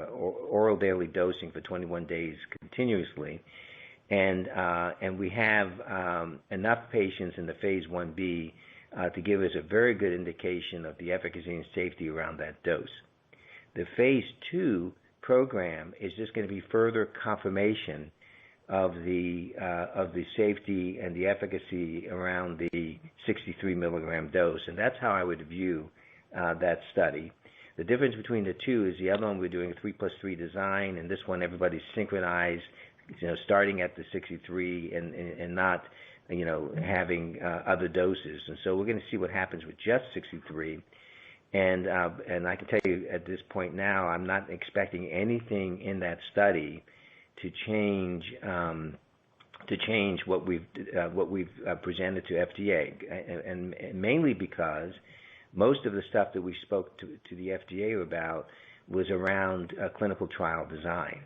oral daily dosing for 21 days continuously, and we have enough patients in the phase 1b to give us a very good indication of the efficacy and safety around that dose. The phase 2 program is just going to be further confirmation of the safety and the efficacy around the 63 milligram dose, and that's how I would view that study. The difference between the two is the other one we're doing a 3+3 design, and this one everybody's synchronized, starting at the 63 and not, having other doses. And so we're going to see what happens with just 63. And I can tell you at this point now, I'm not expecting anything in that study to change what we've presented to FDA, and mainly because most of the stuff that we spoke to the FDA about was around clinical trial design.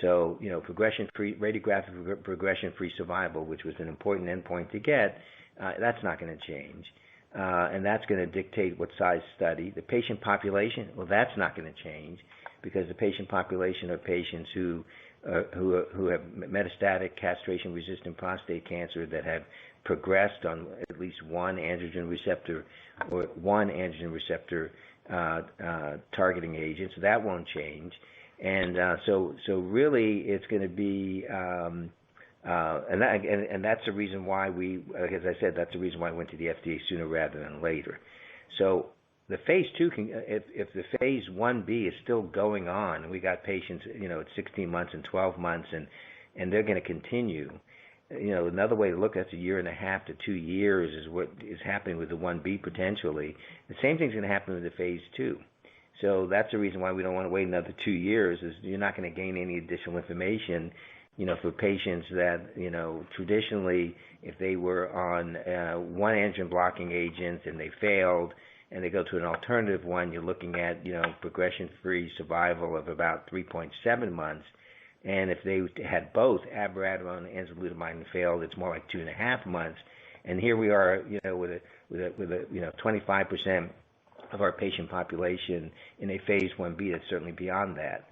So, radiographic progression-free survival, which was an important endpoint to get, that's not going to change. And that's going to dictate what size study. The patient population, well, that's not going to change, because the patient population are patients who have metastatic castration-resistant prostate cancer that have progressed on at least one androgen receptor targeting agent, so that won't change. And so really, it's going to be, and that's the reason why as I said, that's the reason why I went to the FDA sooner rather than later. So the phase 2 if the phase 1b is still going on, and we got patients, at 16 months and 12 months, and they're going to continue. Another way to look at it's 1.5 to 2 years is what is happening with the 1b potentially. The same thing's going to happen with the phase 2. So that's the reason why we don't want to wait another 2 years, is you're not going to gain any additional information, for patients that, traditionally, if they were on one androgen blocking agent and they failed and they go to an alternative one, you're looking at, progression-free survival of about 3.7 months. And if they had both abiraterone and enzalutamide and failed, it's more like 2.5 months. And here we are, with a 25% of our patient population in a phase 1b that's certainly beyond that.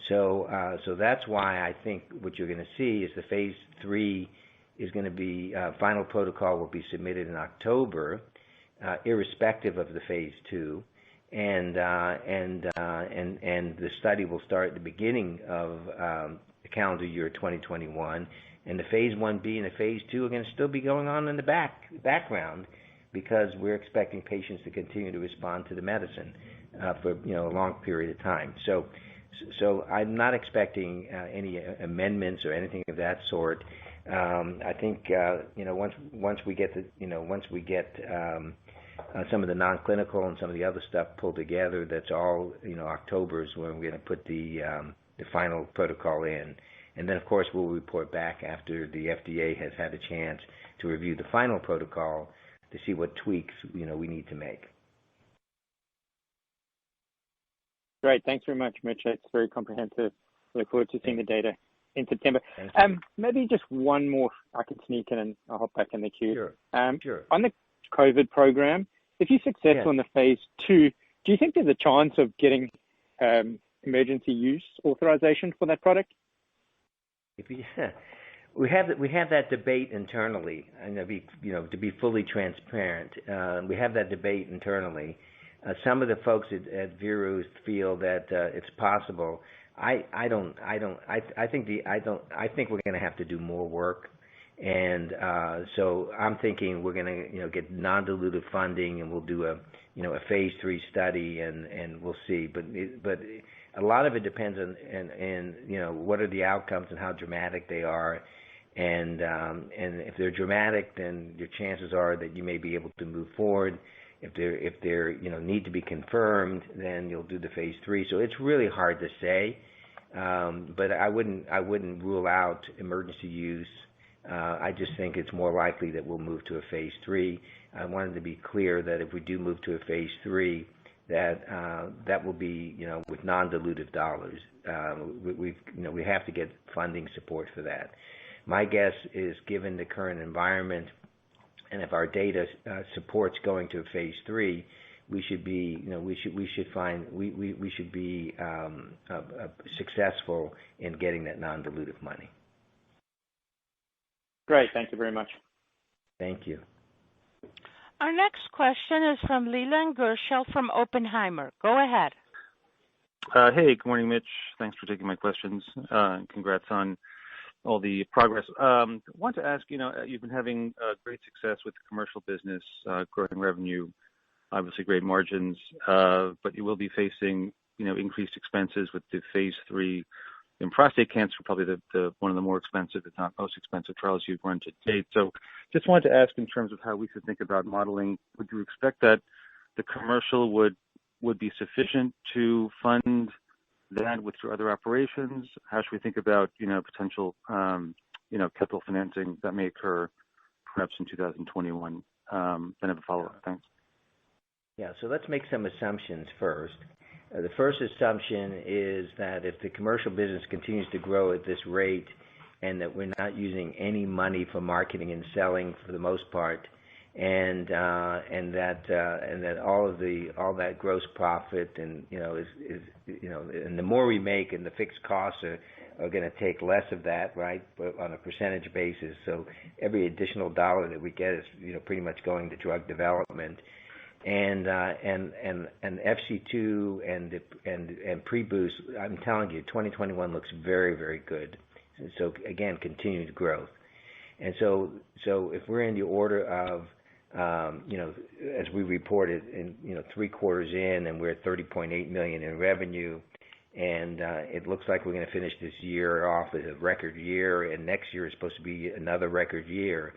So that's why I think what you're going to see is the phase 3 is going to be, final protocol will be submitted in October, irrespective of the phase 2. And the study will start at the beginning of the calendar year 2021, and the phase 1b and the phase 2 are going to still be going on in the background, because we're expecting patients to continue to respond to the medicine for a long period of time. So I'm not expecting any amendments or anything of that sort. I think once we get some of the non-clinical and some of the other stuff pulled together, that's all, October is when we're going to put the final protocol in. And then, of course, we'll report back after the FDA has had a chance to review the final protocol to see what tweaks, we need to make. Great. Thanks very much, Mitch. That's very comprehensive. Look forward to seeing the data in September. Maybe just one more I can sneak in, and I'll hop back in the queue. Sure. On the COVID program, if you're successful in the phase 2, do you think there's a chance of getting emergency use authorization for that product? We have that debate internally, and to be fully transparent, we have that debate internally. Some of the folks at Veru feel that it's possible. I think we're going to have to do more work, and so I'm thinking we're going to get non-dilutive funding, and we'll do a phase 3 study, and we'll see. But a lot of it depends on what are the outcomes and how dramatic they are. And if they're dramatic, then your chances are that you may be able to move forward. If they're need to be confirmed, then you'll do the phase 3. So it's really hard to say, but I wouldn't rule out emergency use. I just think it's more likely that we'll move to a phase 3. I wanted to be clear that if we do move to a phase 3, that will be with non-dilutive dollars. We have to get funding support for that. My guess is, given the current environment, and if our data supports going to a phase 3, we should be successful in getting that non-dilutive money. Great. Thank you very much. Thank you. Our next question is from Leland Gershell from Oppenheimer. Go ahead. Hey, good morning, Mitch. Thanks for taking my questions. Congrats on all the progress. Want to ask, you've been having great success with the commercial business, growing revenue, obviously great margins, but you will be facing, increased expenses with the phase 3 in prostate cancer, probably the one of the more expensive, if not most expensive trials you've run to date. So just wanted to ask in terms of how we should think about modeling, would you expect that the commercial would be sufficient to fund that with your other operations? How should we think about, potential, capital financing that may occur perhaps in 2021? Then I have a follow-up. Thanks. Yeah, so let's make some assumptions first. The first assumption is that if the commercial business continues to grow at this rate and that we're not using any money for marketing and selling for the most part, and that all that gross profit and and the more we make and the fixed costs are going to take less of that, right, but on a percentage basis. So every additional dollar that we get is pretty much going to drug development. And FC2 and pre-boost, I'm telling you, 2021 looks very, very good. So again, continued growth. And so if we're in the order of, as we reported, in 3 quarters in, and we're at $30.8 million in revenue, and it looks like we're going to finish this year off as a record year, and next year is supposed to be another record year.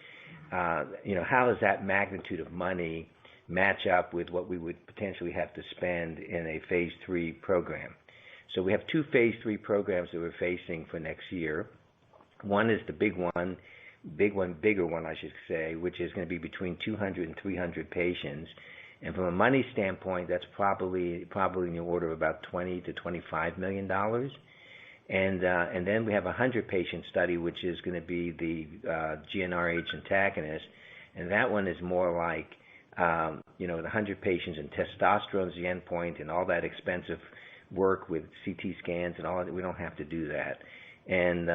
How does that magnitude of money match up with what we would potentially have to spend in a phase 3 program? So we have 2 phase 3 programs that we're facing for next year. One is the bigger one, I should say, which is going to be between 200 and 300 patients. And from a money standpoint, that's probably in the order of about $20 to $25 million. And then we have a 100-patient study, which is going to be the GnRH antagonist, and that one is more like the 100 patients, and testosterone is the endpoint, and all that expensive work with CT scans and all that. We don't have to do that. And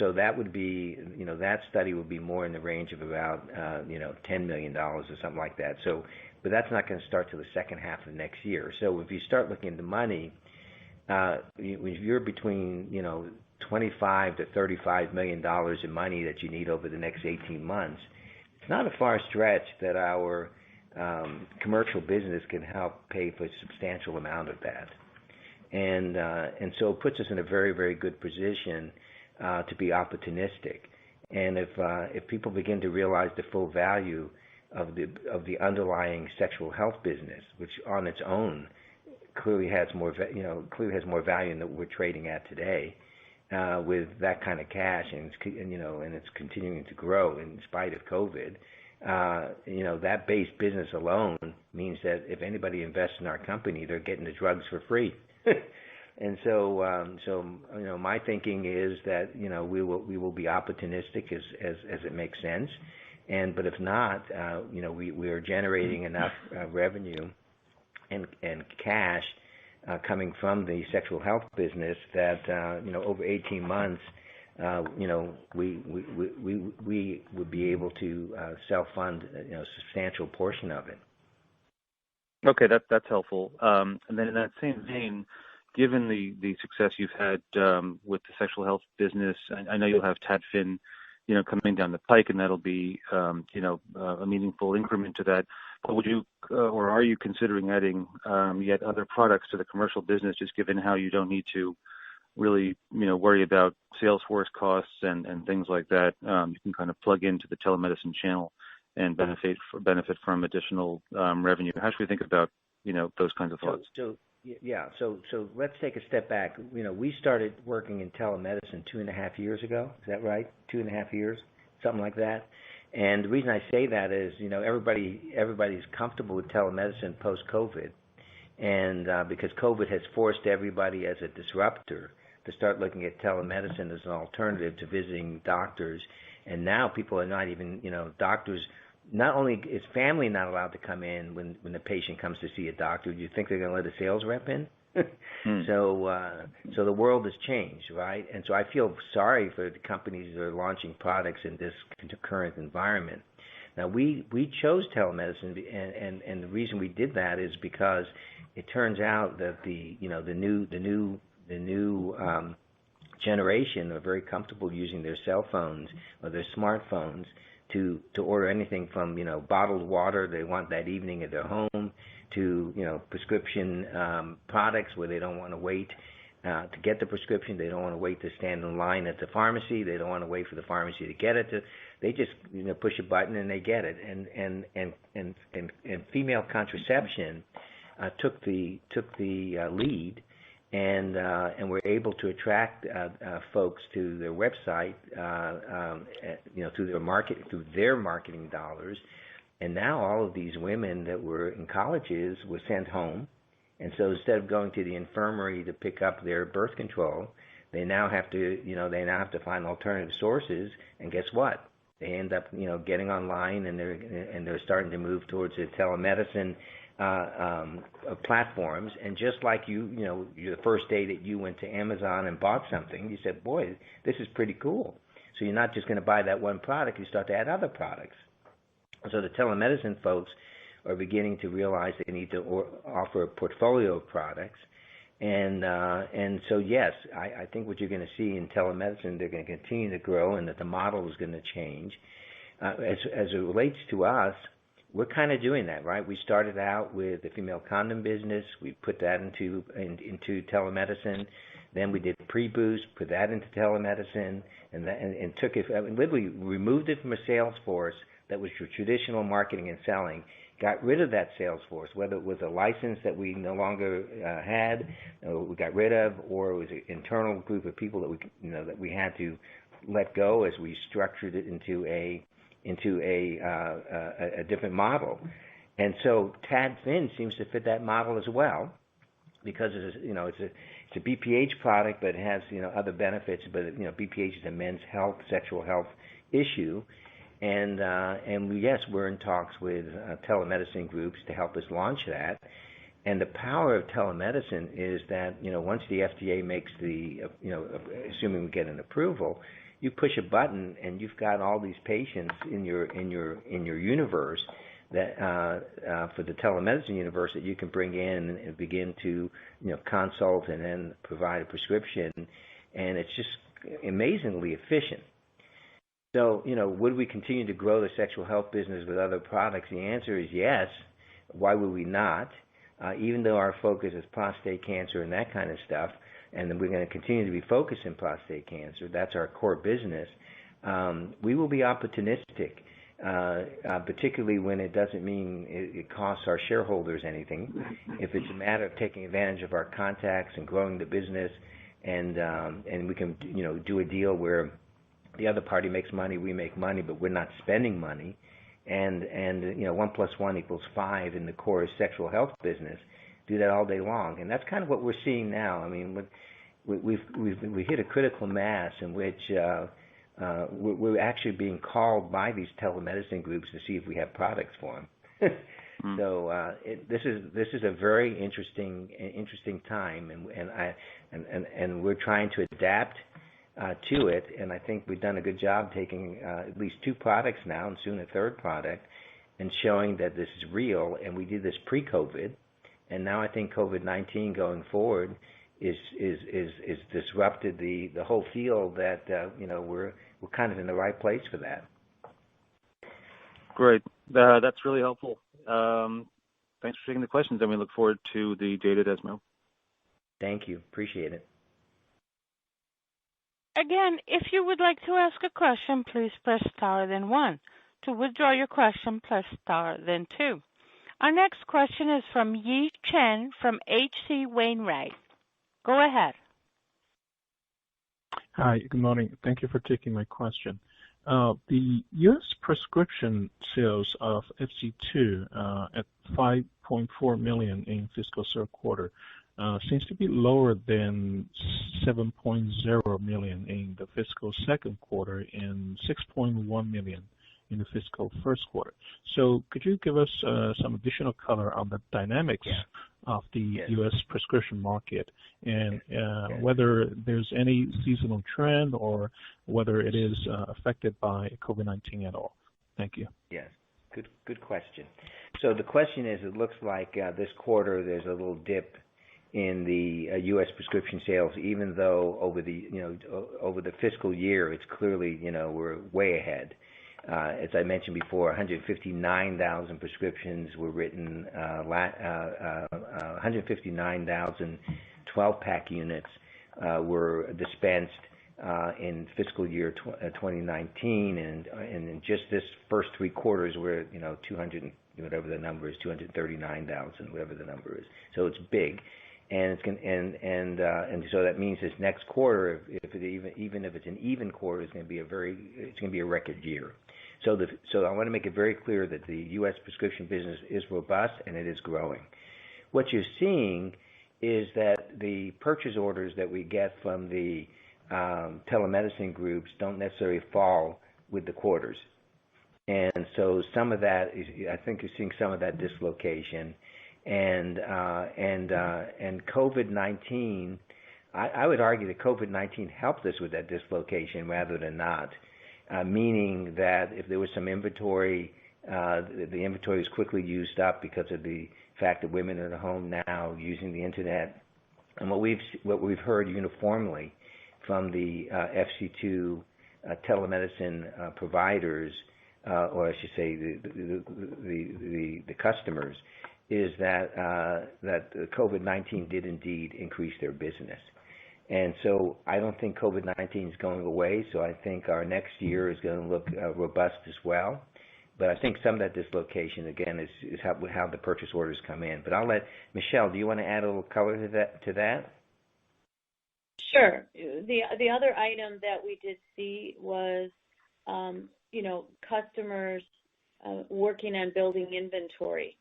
so that would be, that study would be more in the range of about, $10 million or something like that. So, but that's not going to start till the second half of next year. So if you start looking into money, if you're between, $25 to $35 million in money that you need over the next 18 months, it's not a far stretch that our commercial business can help pay for a substantial amount of that. And so it puts us in a very, very good position to be opportunistic. And if people begin to realize the full value of the underlying sexual health business, which on its own clearly has more value than we're trading at today, with that kind of cash, and it's continuing to grow in spite of COVID. That base business alone means that if anybody invests in our company, they're getting the drugs for free. And so my thinking is that we will be opportunistic as it makes sense, but if not, we are generating enough revenue and cash coming from the sexual health business that over 18 months we would be able to self-fund a substantial portion of it. Okay, that's helpful. And then in that same vein, given the success you've had with the sexual health business, I know you'll have TadFin, coming down the pike, and that'll be, a meaningful increment to that. But would you, or are you considering adding yet other products to the commercial business, just given how you don't need to really, worry about sales force costs and things like that? You can kind of plug into the telemedicine channel and benefit from additional revenue. How should we think about, those kinds of thoughts? So let's take a step back. We started working in telemedicine 2.5 years ago. Is that right? 2.5 years, something like that. And the reason I say that is, everybody's comfortable with telemedicine post-COVID, and because COVID has forced everybody as a disruptor to start looking at telemedicine as an alternative to visiting doctors. And now people are not even, doctors not only is family not allowed to come in when the patient comes to see a doctor, do you think they're going to let a sales rep in? So the world has changed, right? And so I feel sorry for the companies that are launching products in this current environment. Now we chose telemedicine, and the reason we did that is because it turns out that the new generation are very comfortable using their cell phones or their smartphones to order anything from bottled water they want that evening at their home to prescription products where they don't want to wait to get the prescription. They don't want to wait to stand in line at the pharmacy. They don't want to wait for the pharmacy to get it. They just push a button and they get it. And female contraception took the lead, and were able to attract folks to their website, through their marketing dollars. And now all of these women that were in colleges were sent home. And so instead of going to the infirmary to pick up their birth control, they now have to find alternative sources. And guess what? They end up getting online, and they're starting to move towards the telemedicine platforms. And just like the first day that you went to Amazon and bought something, you said, boy, this is pretty cool. So you're not just going to buy that one product, you start to add other products. So the telemedicine folks are beginning to realize they need to offer a portfolio of products. And so, yes, I think what you're going to see in telemedicine, they're going to continue to grow, and that the model is going to change. As it relates to us, we're kind of doing that, right? We started out with the female condom business. We put that into telemedicine. Then we did pre-boost, put that into telemedicine, and took it, literally removed it from a sales force that was your traditional marketing and selling, got rid of that sales force, whether it was a license that we no longer had, we got rid of, or it was an internal group of people that we had to let go as we structured it into a different model. And so TadFin seems to fit that model as well, because it's a BPH product, but it has other benefits. But BPH is a men's health, sexual health issue. And yes, we're in talks with telemedicine groups to help us launch that. And the power of telemedicine is that once the FDA makes assuming we get an approval, you push a button and you've got all these patients in your universe that for the telemedicine universe that you can bring in and begin to consult and then provide a prescription, and it's just amazingly efficient. So, would we continue to grow the sexual health business with other products? The answer is yes. Why would we not? Even though our focus is prostate cancer and that kind of stuff, and then we're going to continue to be focused in prostate cancer, that's our core business, we will be opportunistic, particularly when it doesn't mean it costs our shareholders anything. If it's a matter of taking advantage of our contacts and growing the business, and we can do a deal where the other party makes money, we make money, but we're not spending money, and 1 + 1 = 5 in the core sexual health business. Do that all day long, and that's kind of what we're seeing now. I mean, we hit a critical mass in which we're actually being called by these telemedicine groups to see if we have products for them. So this is a very interesting time, and we're trying to adapt to it, and I think we've done a good job taking at least 2 products now, and soon a 3rd product, and showing that this is real. And we did this pre-COVID, and now I think COVID-19 going forward is disrupted the whole field. That we're kind of in the right place for that. Great, that's really helpful. Thanks for taking the questions, and we look forward to the data at ESMO. Thank you, appreciate it. Again, if you would like to ask a question, please press star then 1. To withdraw your question, press star then 2. Our next question is from Yi Chen from H.C. Wainwright. Go ahead. Hi, good morning. Thank you for taking my question. The U.S. prescription sales of FC2 at $5.4 million in fiscal 3rd quarter seems to be lower than $7.0 million in the fiscal 2nd quarter and $6.1 million in the fiscal first quarter. So could you give us some additional color on the dynamics of the U.S. prescription market and whether there's any seasonal trend or whether it is affected by COVID-19 at all? Thank you. Yes, good question. So the question is, it looks like this quarter there's a little dip in the U.S. prescription sales, even though over the fiscal year, it's clearly, we're way ahead. As I mentioned before, 159,000 prescriptions were written, 159,000 12-pack units were dispensed in fiscal year 2019, and in just this first three quarters, we're 200, whatever the number is, 239,000, whatever the number is. So it's big. And so that means this next quarter, even if it's an even quarter, it's going to be a record year. So I want to make it very clear that the U.S. prescription business is robust and it is growing. What you're seeing is that the purchase orders that we get from the telemedicine groups don't necessarily fall with the quarters, and so some of that is, I think you're seeing some of that dislocation. And COVID-19, I would argue that COVID-19 helped us with that dislocation rather than not, meaning that if there was some inventory, the inventory was quickly used up because of the fact that women are at home now using the internet. And what we've heard uniformly from the FC2 telemedicine providers, or I should say the customers, is that COVID-19 did indeed increase their business. And so I don't think COVID-19 is going away, so I think our next year is going to look robust as well. But I think some of that dislocation, again, is how the purchase orders come in. But I'll let Michelle, do you want to add a little color to that? Sure. The other item that we did see was, customers working on building inventory.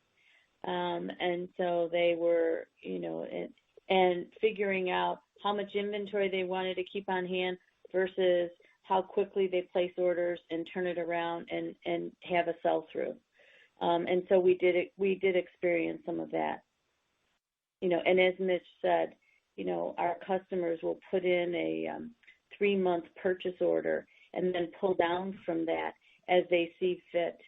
And so they were, and figuring out how much inventory they wanted to keep on hand versus how quickly they place orders and turn it around and have a sell-through. And so we did experience some of that. And as Mitch said, our customers will put in a 3-month purchase order and then pull down from that as they see fit.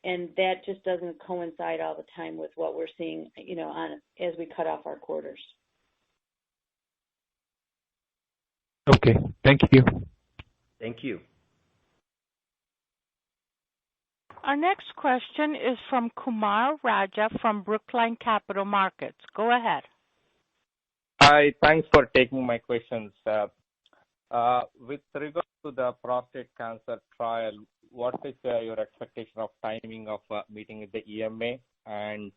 And that just doesn't coincide all the time with what we're seeing, as we cut off our quarters. Okay, thank you. Thank you. Our next question is from Kumar Raja from Brookline Capital Markets. Go ahead. Hi, thanks for taking my questions. With regard to the prostate cancer trial, what is your expectation of timing of meeting with the EMA, and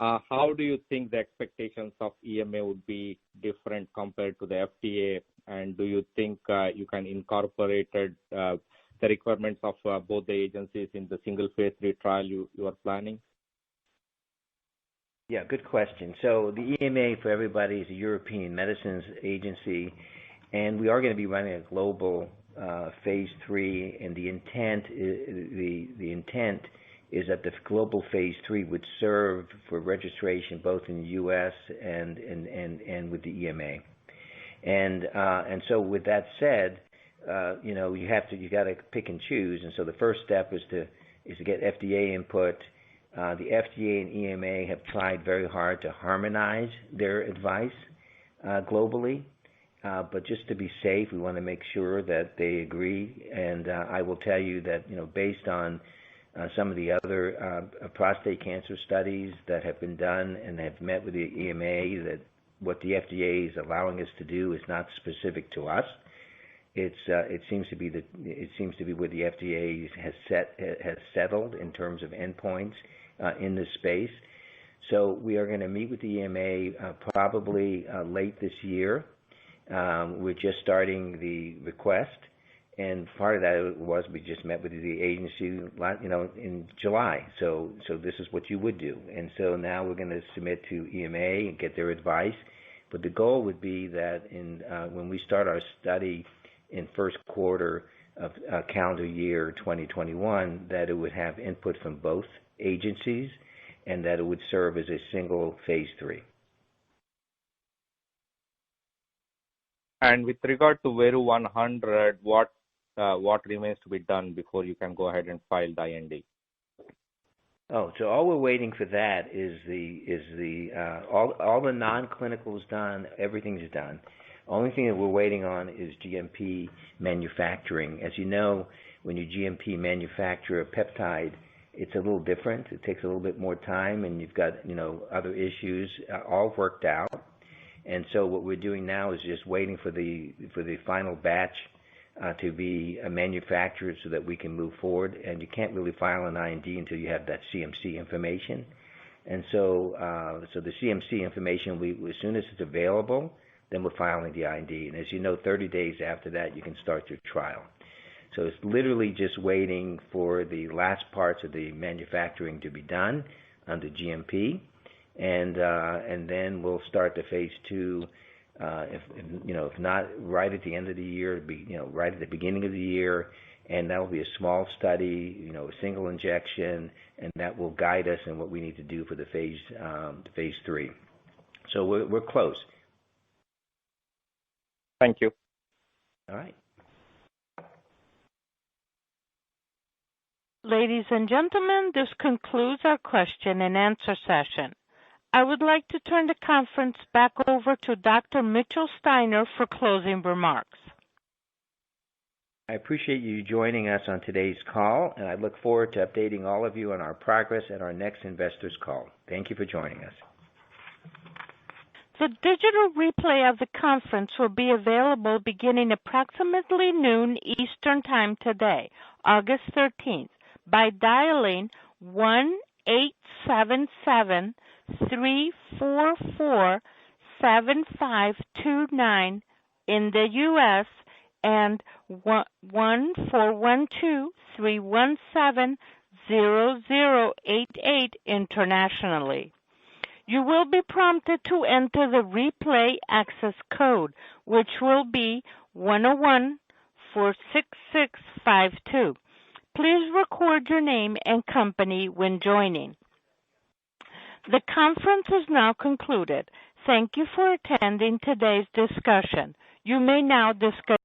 how do you think the expectations of EMA would be different compared to the FDA, and do you think you can incorporate the requirements of both the agencies in the single phase 3 trial you are planning? Yeah, good question. So the EMA, for everybody, is a European Medicines Agency, and we are going to be running a global phase 3, and the intent is that the global phase 3 would serve for registration both in the U.S. and with the EMA. And so with that said, you got to pick and choose. And so the first step is to get FDA input. The FDA and EMA have tried very hard to harmonize their advice globally. But just to be safe, we want to make sure that they agree. And I will tell you that, based on some of the other prostate cancer studies that have been done and have met with the EMA, that what the FDA is allowing us to do is not specific to us. It seems to be where the FDA has settled in terms of endpoints in this space. So we are going to meet with the EMA probably late this year. We're just starting the request, and part of that was we just met with the agency, in July. So this is what you would do, and so now we're going to submit to EMA and get their advice. But the goal would be that when we start our study in first quarter, of calendar year 2021, that it would have input from both agencies and that it would serve as a single phase 3. And with regard to Veru 100, what remains to be done before you can go ahead and file the IND? Oh, so all we're waiting for that is all the non-clinicals done, everything's done. Only thing that we're waiting on is GMP manufacturing. As you know, when you GMP manufacture a peptide, it's a little different. It takes a little bit more time, and you've got other issues all worked out. And so what we're doing now is just waiting for the final batch to be manufactured so that we can move forward. And you can't really file an IND until you have that CMC information. And so the CMC information, as soon as it's available, then we're filing the IND. And as you know, 30 days after that, you can start your trial. So it's literally just waiting for the last parts of the manufacturing to be done under GMP, and then we'll start the phase 2. If not right at the end of the year, right at the beginning of the year, and that will be a small study, a single injection, and that will guide us in what we need to do for the phase 3. So we're close. Thank you. All right. Ladies and gentlemen, this concludes our question and answer session. I would like to turn the conference back over to Dr. Mitchell Steiner for closing remarks. I appreciate you joining us on today's call, and I look forward to updating all of you on our progress at our next investors call. Thank you for joining us. The digital replay of the conference will be available beginning approximately noon Eastern Time today, August 13th, by dialing 1-877-344-7529 in the U.S. and 1-412-317-0088 internationally. You will be prompted to enter the replay access code, which will be 101-46652. Please record your name and company when joining. The conference is now concluded. Thank you for attending today's discussion. You may now disconnect.